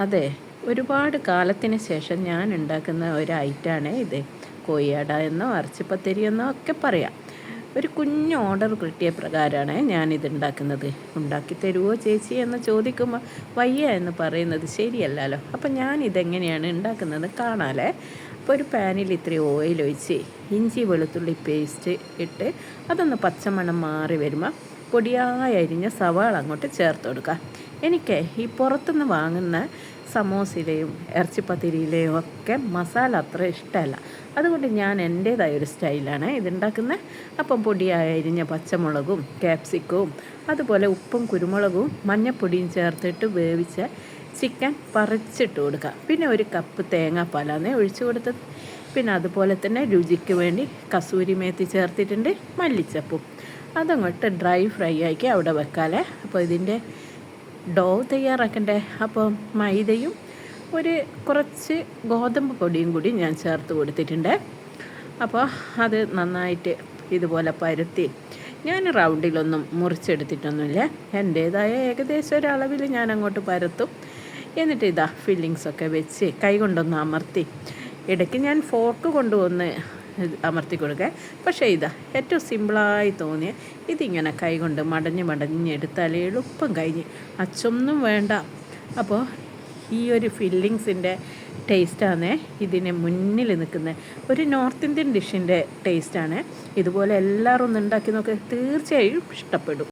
അതെ, ഒരുപാട് കാലത്തിന് ശേഷം ഞാൻ ഉണ്ടാക്കുന്ന ഒരു ഐറ്റമാണ് ഇത്. കോഴിയട എന്നോ ഇറച്ചിപ്പത്തിരി എന്നോ ഒക്കെ പറയാം. ഒരു കുഞ്ഞ് ഓർഡർ കിട്ടിയ പ്രകാരമാണ് ഞാനിത് ഉണ്ടാക്കുന്നത്. ഉണ്ടാക്കി തരുമോ ചേച്ചി എന്ന് ചോദിക്കുമ്പോൾ വയ്യ എന്ന് പറയുന്നത് ശരിയല്ലല്ലോ. അപ്പം ഞാനിതെങ്ങനെയാണ് ഉണ്ടാക്കുന്നത് കാണാമല്ലേ. അപ്പോൾ ഒരു പാനിൽ ഇത്തിരി ഓയിൽ ഒഴിച്ച് ഇഞ്ചി വെളുത്തുള്ളി പേസ്റ്റ് ഇട്ട് അതൊന്ന് പച്ചമണം മാറി വരുമ്പോൾ പൊടിയായി അരിഞ്ഞ സവാള അങ്ങോട്ട് ചേർത്ത് കൊടുക്കുക. എനിക്ക് ഈ പുറത്തുനിന്ന് വാങ്ങുന്ന സമോസയിലെയും ഇറച്ചിപ്പത്തിരിയിലെയും ഒക്കെ മസാല അത്ര ഇഷ്ടമല്ല. അതുകൊണ്ട് ഞാൻ എൻ്റേതായ ഒരു സ്റ്റൈലാണ് ഇതുണ്ടാക്കുന്നത്. അപ്പം പൊടിയായി അരിഞ്ഞ പച്ചമുളകും ക്യാപ്സിക്കവും അതുപോലെ ഉപ്പും കുരുമുളകും മഞ്ഞൾപ്പൊടിയും ചേർത്തിട്ട് വേവിച്ച ചിക്കൻ പറിച്ചിട്ട് കൊടുക്കുക. പിന്നെ ഒരു കപ്പ് തേങ്ങാപ്പാലാണ് ഒഴിച്ചു കൊടുത്തത്. പിന്നെ അതുപോലെ തന്നെ രുചിക്ക് വേണ്ടി കസൂരി മേത്തി ചേർത്തിട്ടുണ്ട്, മല്ലിച്ചപ്പും. അതങ്ങോട്ട് ഡ്രൈ ഫ്രൈ ആക്കി അവിടെ വെക്കാലേ. അപ്പോൾ ഇതിൻ്റെ ഡോ തയ്യാറാക്കണ്ടേ. അപ്പോൾ മൈദയും കുറച്ച് ഗോതമ്പ് പൊടിയും കൂടി ഞാൻ ചേർത്ത് കൊടുത്തിട്ടുണ്ട്. അപ്പോൾ അത് നന്നായിട്ട് ഇതുപോലെ പരത്തി, ഞാൻ റൗണ്ടിലൊന്നും മുറിച്ചെടുത്തിട്ടൊന്നുമില്ല. എൻ്റേതായ ഏകദേശം ഒരളവിൽ ഞാൻ അങ്ങോട്ട് പരത്തും. എന്നിട്ട് ഇതാ ഫില്ലിങ്സൊക്കെ വെച്ച് കൈ കൊണ്ടൊന്ന് അമർത്തി, ഇടയ്ക്ക് ഞാൻ ഫോർക്ക് കൊണ്ടുവന്ന് അമർത്തി കൊടുക്കുക. പക്ഷേ ഇതാ ഏറ്റവും സിമ്പിളായി തോന്നിയ ഇതിങ്ങനെ കൈ കൊണ്ട് മടഞ്ഞെടുത്താലേ എളുപ്പം കഴിഞ്ഞ്, അച്ചൊന്നും വേണ്ട. അപ്പോൾ ഈ ഒരു ഫില്ലിങ്സിൻ്റെ ടേസ്റ്റാണ് ഇതിന് മുന്നിൽ നിൽക്കുന്നത്. ഒരു നോർത്ത് ഇന്ത്യൻ ഡിഷിൻ്റെ ടേസ്റ്റാണ്. ഇതുപോലെ എല്ലാവരും ഒന്ന് ഉണ്ടാക്കി നോക്കുക, തീർച്ചയായും ഇഷ്ടപ്പെടും.